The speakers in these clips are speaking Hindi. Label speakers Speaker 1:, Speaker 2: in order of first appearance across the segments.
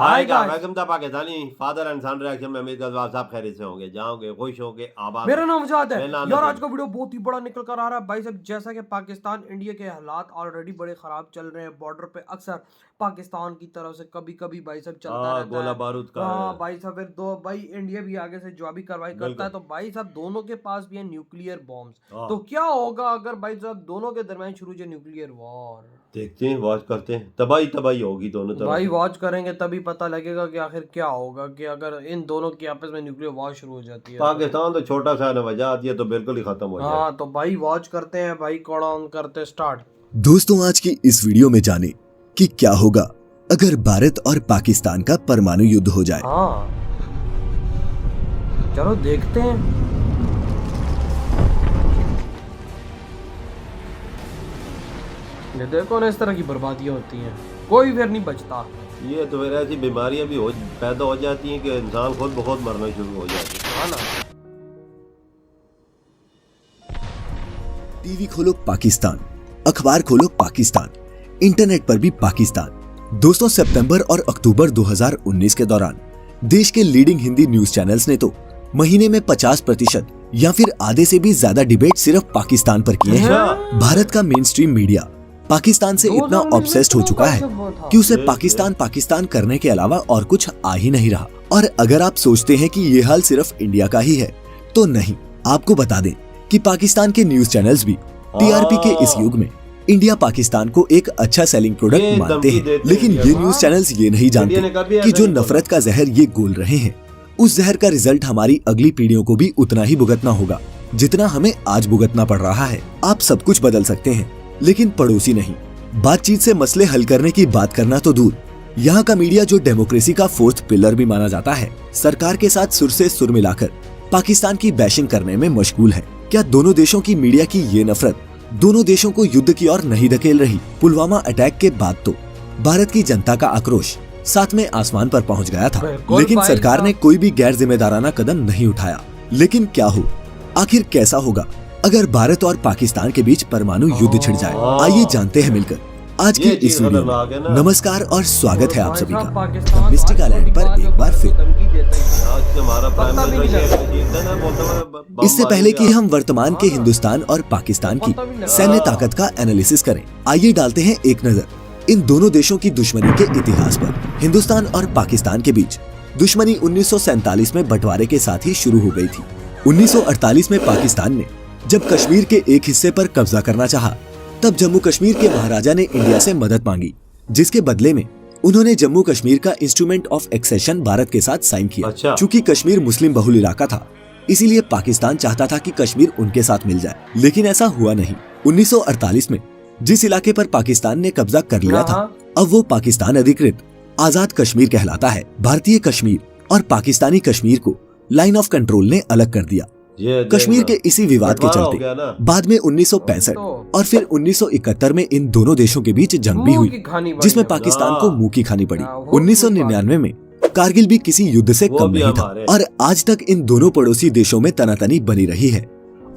Speaker 1: हाय
Speaker 2: आएगा।
Speaker 1: Welcome the Pakistani father and son reaction में उम्मीद करता हूं आप सब खैरियत से होंगे, जाओगे खुश होंगे, आबाद
Speaker 2: मेरा नाम जाद है
Speaker 1: मेरा नाम
Speaker 2: यार।
Speaker 1: नदीम।
Speaker 2: आज का वीडियो बहुत ही बड़ा निकल कर आ रहा है भाई साहब। जैसा कि पाकिस्तान इंडिया के हालात ऑलरेडी बड़े खराब चल रहे हैं। बॉर्डर पे अक्सर पाकिस्तान की तरफ से कभी कभी भाई साहब चलता रहता
Speaker 1: गोला
Speaker 2: है।
Speaker 1: बारूद का
Speaker 2: हाँ
Speaker 1: है।
Speaker 2: भाई साहब, फिर दो भाई इंडिया भी आगे से जवाबी कार्रवाई करता
Speaker 1: बिल्कुल।
Speaker 2: है। तो भाई साहब दोनों के पास भी है न्यूक्लियर बॉम्ब्स।
Speaker 1: हाँ।
Speaker 2: तो क्या होगा अगर भाई साहब दोनों के दरमियान शुरू हो न्यूक्लियर वॉर?
Speaker 1: देखते हैं, वॉच करते हैं, तबाही तबाही होगी दोनों
Speaker 2: भाई
Speaker 1: तरफ।
Speaker 2: वॉच करेंगे तभी पता लगेगा कि आखिर क्या होगा, कि अगर इन दोनों की आपस में न्यूक्लियर वॉर शुरू हो जाती है तो।
Speaker 1: पाकिस्तान तो छोटा सा है, वजह आती है तो बिल्कुल ही खत्म हो जाए।
Speaker 2: हाँ तो भाई वॉच करते हैं भाई, कोड़ा ऑन करते स्टार्ट।
Speaker 3: दोस्तों, आज की इस वीडियो में जाने कि क्या होगा अगर भारत और पाकिस्तान का परमाणु युद्ध हो जाए।
Speaker 2: हाँ चलो देखते हैं। ये देखो ना, इस तरह की बर्बादियां होती हैं, कोई फिर नहीं बचता।
Speaker 1: ये तो फिर ऐसी बीमारियां भी पैदा हो जाती हैं कि इंसान खुद ब खुद मरना शुरू हो जाती है।
Speaker 2: हाँ ना।
Speaker 3: टीवी खोलो पाकिस्तान, अखबार खोलो पाकिस्तान, इंटरनेट पर भी पाकिस्तान। दोस्तों, सितंबर और अक्टूबर 2019 के दौरान देश के लीडिंग हिंदी न्यूज चैनल्स ने तो महीने में 50% या फिर आधे से भी ज्यादा डिबेट सिर्फ पाकिस्तान पर किए हैं। भारत का मेन स्ट्रीम मीडिया पाकिस्तान से इतना ऑब्सेस्ड हो चुका है कि उसे पाकिस्तान पाकिस्तान करने के अलावा और कुछ आ ही नहीं रहा। और अगर आप सोचते हैं कि ये हाल सिर्फ इंडिया का ही है तो नहीं, आपको बता दें कि पाकिस्तान के न्यूज चैनल्स भी टीआरपी के इस युग में इंडिया पाकिस्तान को एक अच्छा सेलिंग प्रोडक्ट मानते हैं। लेकिन ये न्यूज चैनल्स ये नहीं जानते कि जो नफरत का जहर ये गोल रहे हैं, उस जहर का रिजल्ट हमारी अगली पीढ़ियों को भी उतना ही भुगतना होगा जितना हमें आज भुगतना पड़ रहा है। आप सब कुछ बदल सकते हैं लेकिन पड़ोसी नहीं। बातचीत से मसले हल करने की बात करना तो दूर, यहाँ का मीडिया जो डेमोक्रेसी का फोर्थ पिलर भी माना जाता है, सरकार के साथ सुर से सुर मिलाकर पाकिस्तान की बैशिंग करने में मशगूल है। क्या दोनों देशों की मीडिया की ये नफरत दोनों देशों को युद्ध की ओर नहीं धकेल रही? पुलवामा अटैक के बाद तो भारत की जनता का आक्रोश सातवें आसमान पर पहुंच गया था, लेकिन सरकार ने कोई भी गैर जिम्मेदाराना कदम नहीं उठाया। लेकिन क्या हो, आखिर कैसा होगा अगर भारत और पाकिस्तान के बीच परमाणु युद्ध छिड़ जाए? आइए जानते हैं मिलकर आज की इस वीडियो में। नमस्कार और स्वागत है आप सभी का मिस्टिक आइलैंड पर एक बार फिर। इससे पहले कि हम वर्तमान के हिंदुस्तान और पाकिस्तान की सैन्य ताकत का एनालिसिस करें, आइए डालते हैं एक नजर इन दोनों देशों की दुश्मनी के इतिहास पर। हिंदुस्तान और पाकिस्तान के बीच दुश्मनी 1947 में बंटवारे के साथ ही शुरू हो गई थी। 1948 में पाकिस्तान ने जब कश्मीर के एक हिस्से पर कब्जा करना चाहा, तब जम्मू कश्मीर के महाराजा ने इंडिया से मदद मांगी, जिसके बदले में उन्होंने जम्मू कश्मीर का इंस्ट्रूमेंट ऑफ एक्सेशन भारत के साथ साइन किया। चूंकि कश्मीर मुस्लिम बहुल इलाका था, इसीलिए पाकिस्तान चाहता था कि कश्मीर उनके साथ मिल जाए, लेकिन ऐसा हुआ नहीं। 1948 में जिस इलाके पर पाकिस्तान ने कब्जा कर लिया था, अब वो पाकिस्तान अधिकृत आजाद कश्मीर कहलाता है। भारतीय कश्मीर और पाकिस्तानी कश्मीर को लाइन ऑफ कंट्रोल ने अलग कर दिया। कश्मीर के इसी विवाद के चलते बाद में 1965 और फिर 1971 में इन दोनों देशों के बीच जंग भी हुई, जिसमें पाकिस्तान को मुंह की खानी पड़ी। 1999 में कारगिल भी किसी युद्ध से कम नहीं था और आज तक इन दोनों पड़ोसी देशों में तनातनी बनी रही है।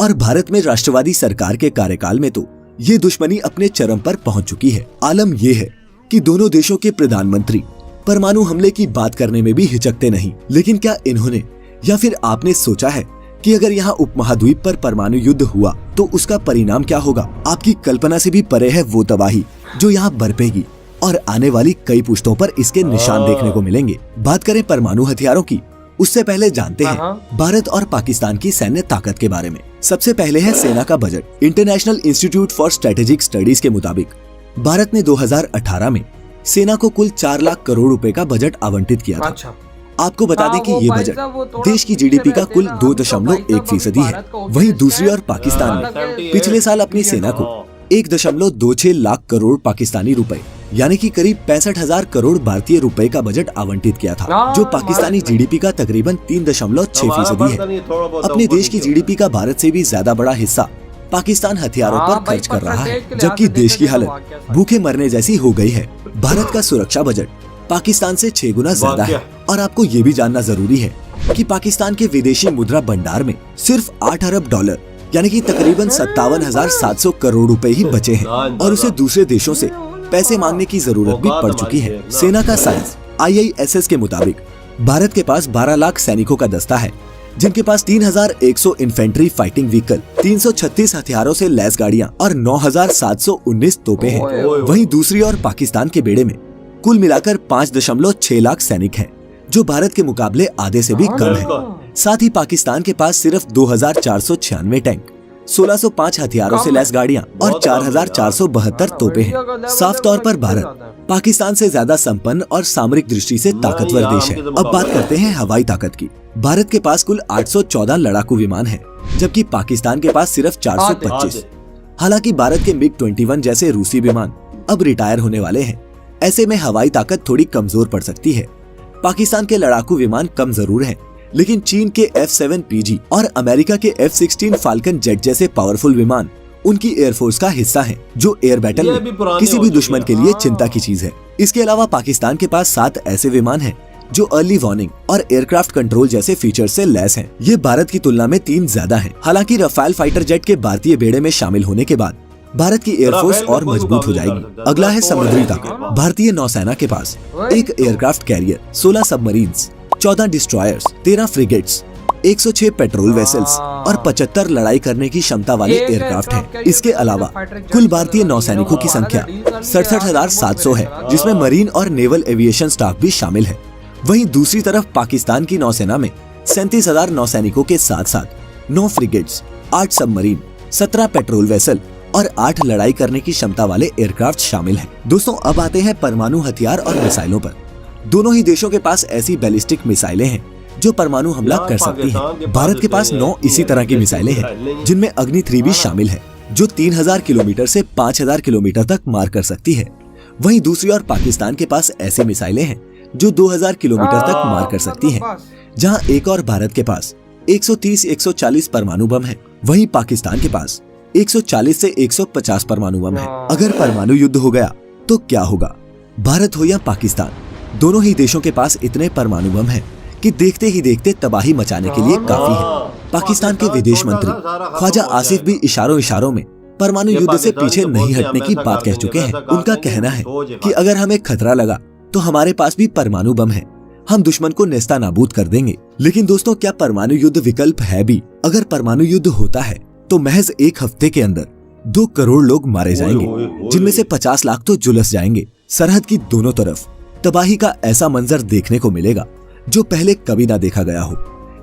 Speaker 3: और भारत में राष्ट्रवादी सरकार के कार्यकाल में तो ये दुश्मनी अपने चरम पर पहुंच चुकी है। आलम ये है कि दोनों देशों के प्रधानमंत्री परमाणु हमले की बात करने में भी हिचकते नहीं। लेकिन क्या इन्होंने या फिर आपने सोचा है कि अगर यहाँ उपमहाद्वीप पर परमाणु युद्ध हुआ तो उसका परिणाम क्या होगा? आपकी कल्पना से भी परे है वो तबाही जो यहाँ बरपेगी और आने वाली कई पुश्तों पर इसके निशान देखने को मिलेंगे। बात करें परमाणु हथियारों की, उससे पहले जानते हैं भारत और पाकिस्तान की सैन्य ताकत के बारे में। सबसे पहले है सेना का budget. International institute for strategic studies के मुताबिक भारत ने 2018 में सेना को कुल 4 लाख करोड़ रुपए का बजट आवंटित किया था। आपको बता दें कि ये बजट देश की जीडीपी का कुल 2.1% है। वहीं दूसरी ओर पाकिस्तान ने पिछले साल अपनी सेना को 1.26 लाख करोड़ पाकिस्तानी रुपए यानी कि करीब 65,000 करोड़ भारतीय रुपए का बजट आवंटित किया था, जो पाकिस्तानी जीडीपी का तकरीबन 3.6% है। अपने देश की जीडीपी का भारत से भी ज्यादा बड़ा हिस्सा पाकिस्तान हथियारों पर खर्च कर रहा है, जबकि देश की हालत भूखे मरने जैसी हो गई है। भारत का सुरक्षा बजट पाकिस्तान से 6 गुना ज्यादा है। और आपको ये भी जानना जरूरी है कि पाकिस्तान के विदेशी मुद्रा भंडार में सिर्फ 8 अरब डॉलर यानी कि तकरीबन 57,700 करोड़ रुपए ही बचे हैं और उसे दूसरे देशों से पैसे मांगने की जरूरत भी पड़ चुकी है। सेना का साइज IISS के मुताबिक भारत के पास 12 लाख सैनिकों का दस्ता है, जिनके पास 3,100 इन्फेंट्री फाइटिंग व्हीकल, 336 हथियारों से लैस गाड़ियां और 9,719 तोपें हैं। वहीं दूसरी ओर पाकिस्तान के बेड़े में कुल मिलाकर 5.6 लाख सैनिक हैं, जो भारत के मुकाबले आधे से भी कम है। साथ ही पाकिस्तान के पास सिर्फ 2,496 टैंक, 1,605 हथियारों से लैस गाड़ियां और 4,472 तोपें हैं। साफ तौर पर भारत पाकिस्तान से ज्यादा संपन्न और सामरिक दृष्टि से ताकतवर देश है। अब बात करते हैं हवाई ताकत की। भारत के पास कुल 814 लड़ाकू विमान हैं, जबकि पाकिस्तान के पास सिर्फ 425। हालांकि भारत के MiG-21 जैसे रूसी विमान अब रिटायर होने वाले हैं, ऐसे में हवाई ताकत थोड़ी कमजोर पड़ सकती है। पाकिस्तान के लड़ाकू विमान कम जरूर हैं, लेकिन चीन के F-7PG और अमेरिका के F-16 फाल्कन जेट जैसे पावरफुल विमान उनकी एयरफोर्स का हिस्सा हैं, जो एयर बैटल में किसी भी दुश्मन के लिए चिंता की चीज है। इसके अलावा पाकिस्तान के पास 7 ऐसे विमान हैं जो अर्ली वार्निंग और एयरक्राफ्ट कंट्रोल जैसे फीचर्स से लैस हैं। ये भारत की तुलना में 3 ज्यादा हैं। हालांकि रफाल फाइटर जेट के भारतीय बेड़े में शामिल होने के बाद भारत की एयरफोर्स और मजबूत हो जाएगी। अगला है समुद्री ताकत। भारतीय नौसेना के पास 1 aircraft carrier, 16 submarines, 14 destroyers, 13 frigates, 106 patrol vessels और 75 लड़ाई करने की क्षमता वाले एयरक्राफ्ट हैं। इसके अलावा कुल भारतीय नौसैनिकों की संख्या 67,700 है, जिसमें मरीन और नेवल एविएशन स्टाफ भी शामिल है। वहीं दूसरी तरफ पाकिस्तान की नौसेना में 37,000 नौसैनिकों के साथ साथ 9 फ्रिगेट्स, 8 सबमरीन, 17 पेट्रोल वेसल और 8 लड़ाई करने की क्षमता वाले एयरक्राफ्ट शामिल हैं। दोस्तों, अब आते हैं परमाणु हथियार और मिसाइलों पर। दोनों ही देशों के पास ऐसी बैलिस्टिक मिसाइलें हैं जो परमाणु हमला कर सकती हैं। भारत के पास 9 इसी तरह की मिसाइलें हैं, जिनमें अग्नि 3 भी शामिल है, जो 3,000 किलोमीटर से 5,000 किलोमीटर तक मार कर सकती है। वहीं दूसरी ओर पाकिस्तान के पास ऐसी मिसाइलें हैं जो 2,000 किलोमीटर तक मार कर सकती हैं। जहां एक और भारत के पास 130-140 परमाणु बम है, वहीं पाकिस्तान के पास 140 से 150 परमाणु बम है। अगर परमाणु युद्ध हो गया तो क्या होगा? भारत हो या पाकिस्तान, दोनों ही देशों के पास इतने परमाणु बम हैं कि देखते ही देखते तबाही मचाने के लिए काफी है। पाकिस्तान के विदेश मंत्री ख्वाजा आसिफ भी इशारों में परमाणु युद्ध से पीछे नहीं हटने की बात कह चुके हैं। उनका कहना है कि अगर हमें खतरा लगा तो हमारे पास भी परमाणु बम है, हम दुश्मन को नेस्ता नाबूद कर देंगे। लेकिन दोस्तों, क्या परमाणु युद्ध विकल्प है भी? अगर परमाणु युद्ध होता है तो महज 1 हफ्ते के अंदर 2 करोड़ लोग मारे जाएंगे, जिनमें से 50 लाख तो झुलस जाएंगे। सरहद की दोनों तरफ तबाही का ऐसा मंजर देखने को मिलेगा जो पहले कभी ना देखा गया हो।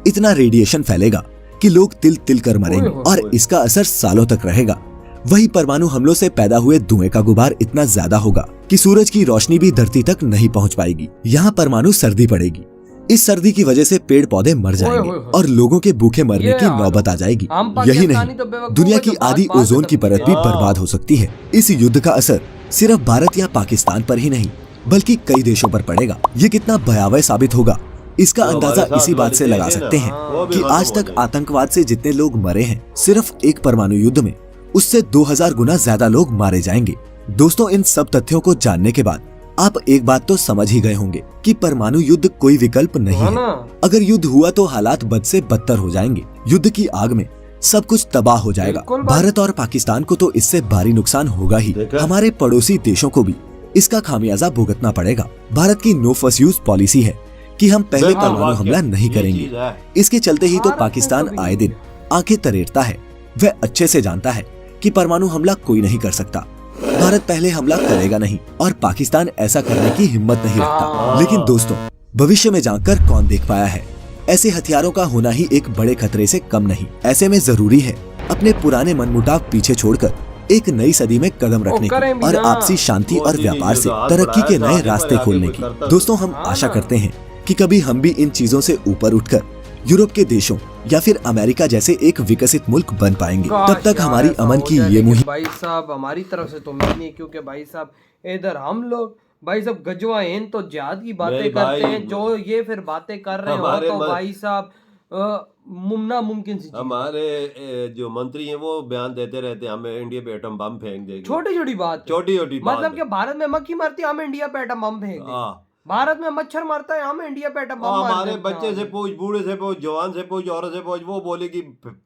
Speaker 3: इतना रेडिएशन फैलेगा कि लोग तिल तिल कर मरेंगे और इसका असर सालों तक रहेगा। वही परमाणु हमलों से पैदा हुए धुएं का गुबार इतना ज्यादा होगा कि सूरज की रोशनी भी धरती तक नहीं पहुंच पाएगी। यहाँ परमाणु सर्दी पड़ेगी। इस सर्दी की वजह से पेड़ पौधे मर जाएंगे और लोगों के भूखे मरने की नौबत आ जाएगी। यही नहीं, दुनिया की आधी ओजोन की परत भी बर्बाद हो सकती है। इस युद्ध का असर सिर्फ भारत या पाकिस्तान पर ही नहीं बल्कि कई देशों पर पड़ेगा। ये कितना भयावह साबित होगा, इसका अंदाजा इसी बात से लगा सकते हैं कि आज तक आतंकवाद से जितने लोग मरे हैं, सिर्फ एक परमाणु युद्ध में उससे 2000 गुना ज्यादा लोग मारे जाएंगे। दोस्तों, इन सब तथ्यों को जानने के बाद आप एक बात तो समझ ही गए होंगे कि परमाणु युद्ध कोई विकल्प नहीं है। अगर युद्ध हुआ तो हालात बद से बदतर हो जाएंगे। युद्ध की आग में सब कुछ तबाह हो जाएगा। भारत और पाकिस्तान को तो इससे भारी नुकसान होगा ही, हमारे पड़ोसी देशों को भी इसका खामियाजा भुगतना पड़ेगा। भारत की नो फर्स्ट यूज पॉलिसी है कि हम पहले परमाणु हमला नहीं करेंगे। इसके चलते ही तो पाकिस्तान आए दिन आंखें तरेरता है। वह अच्छे से जानता है कि परमाणु हमला कोई नहीं कर सकता। भारत पहले हमला करेगा नहीं और पाकिस्तान ऐसा करने की हिम्मत नहीं रखता। लेकिन दोस्तों, भविष्य में जानकर कौन देख पाया है, ऐसे हथियारों का होना ही एक बड़े खतरे से कम नहीं। ऐसे में जरूरी है अपने पुराने मनमुटाव पीछे छोड़कर एक नई सदी में कदम रखने की और आपसी शांति और व्यापार से तरक्की के नए रास्ते खोलने की। दोस्तों, हम आशा करते हैं कि कभी हम भी इन चीजों से ऊपर उठकर यूरोप के देशों या फिर अमेरिका जैसे एक विकसित मुल्क बन पाएंगे। तब तक हमारी अमन की ये मुहिम
Speaker 2: भाई साहब हमारी तरफ से तो नहीं, क्योंकि भाई साहब इधर हम लोग भाई साहब गजवाइन तो जिहाद की बातें करते हैं, जो ये फिर बातें कर रहे हो तो भाई साहब नामुमकिन सी चीज।
Speaker 1: हमारे जो मंत्री हैं वो बयान देते रहते हैं हमें इंडिया पे एटम बम फेंक देंगे।
Speaker 2: छोटी छोटी बात, मतलब कि भारत में मक्खी मरती है, हम इंडिया पे एटम बम फेंक देंगे। भारत में मच्छर मरता है, हम इंडिया पे एटम बम मार
Speaker 1: हमारे बच्चे से पूछ, बूढ़े से पूछ, जवान से पूछ, औरत से पूछ, वो बोले कि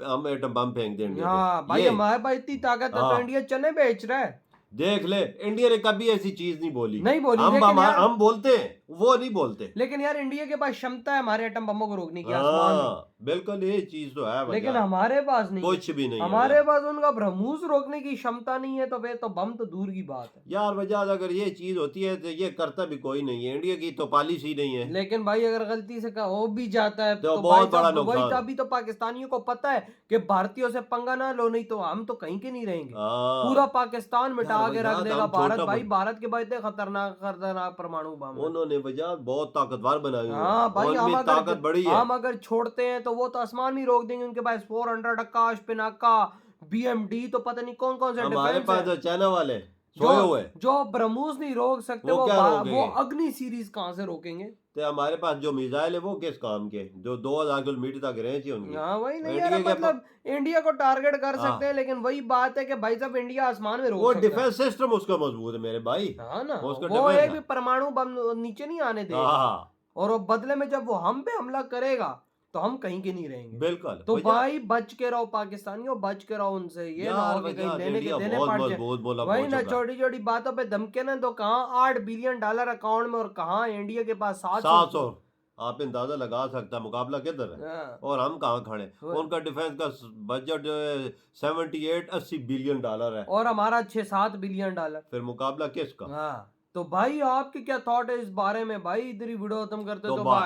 Speaker 1: हम एटम बम फेंक देंगे।
Speaker 2: हाँ भाई, हमारे पास इतनी ताकत है तो इंडिया चने बेच रहा है।
Speaker 1: देख ले, इंडिया ने कभी ऐसी चीज नहीं बोली।
Speaker 2: नहीं बोली,
Speaker 1: हम बोलते हैं, वो नहीं बोलते।
Speaker 2: लेकिन यार इंडिया के पास क्षमता है हमारे एटम बमों को रोकने की आसमान में।
Speaker 1: बिल्कुल ये चीज तो है,
Speaker 2: लेकिन हमारे पास नहीं,
Speaker 1: कुछ भी नहीं
Speaker 2: हमारे पास उनका ब्रह्मोस रोकने की क्षमता नहीं है, तो वे तो बम तो दूर की बात है
Speaker 1: यार। वजह अगर ये चीज होती है तो ये करता भी कोई नहीं है, इंडिया की तो पॉलिसी नहीं है।
Speaker 2: लेकिन भाई अगर गलती से हो भी जाता है
Speaker 1: तो बहुत बड़ा नुकसान।
Speaker 2: अभी तो पाकिस्तानियों को पता है कि भारतीयों से पंगा ना लो, नहीं तो हम तो कहीं के नहीं रहेंगे, पूरा पाकिस्तान मिटा के रख देगा भारत। भाई भारत के बाद इतने खतरनाक परमाणु बम
Speaker 1: उन्होंने वजह बहुत ताकतवर बनाई है।
Speaker 2: हाँ भाई,
Speaker 1: ताकत बड़ी है।
Speaker 2: हम अगर छोड़ते हैं तो वो तो आसमान भी रोक देंगे। उनके पास 400 आकाश पिनाका BMD तो पता नहीं कौन कौन से
Speaker 1: हमारे पास तो चाइना वाले
Speaker 2: जो ब्रह्मोस नहीं रोक सकते, वो अग्नि सीरीज कहाँ से रोकेंगे?
Speaker 1: तो हमारे पास जो मिसाइल है वो किस काम के, जो 2000 किलोमीटर तक रेंज है उनकी।
Speaker 2: हाँ वही नहीं यार, मतलब इंडिया को टारगेट कर सकते हैं, लेकिन वही बात है कि भाई साहब इंडिया आसमान में रोक
Speaker 1: वो
Speaker 2: सकता है।
Speaker 1: डिफेंस सिस्टम उसका मजबूत है मेरे भाई।
Speaker 2: हाँ ना, वो एक भी परमाणु बम नीचे नहीं आने देगा, और वो बदले में जब वो हम पे हमला करेगा तो हम कहीं के नहीं रहेंगे।
Speaker 1: बिल्कुल।
Speaker 2: तो भाई बच के रहो पाकिस्तानियों, बच के रहो उनसे। ये ना हो कि कहीं देने पड़ जाए। वही ना, छोटी छोटी बातों पे धमके ना, तो कहाँ $8 बिलियन अकाउंट में, और कहाँ इंडिया के पास 700।
Speaker 1: आप अंदाजा लगा सकता है मुकाबला किधर है और हम कहाँ खड़े। उनका डिफेंस का बजट जो है 78-80 बिलियन डॉलर है, और
Speaker 2: हमारा 6-7 बिलियन डॉलर।
Speaker 1: फिर मुकाबला किसका?
Speaker 2: तो भाई आपके क्या थॉट है इस बारे में? भाई इधर ही वीडियो खत्म करते तो बाय।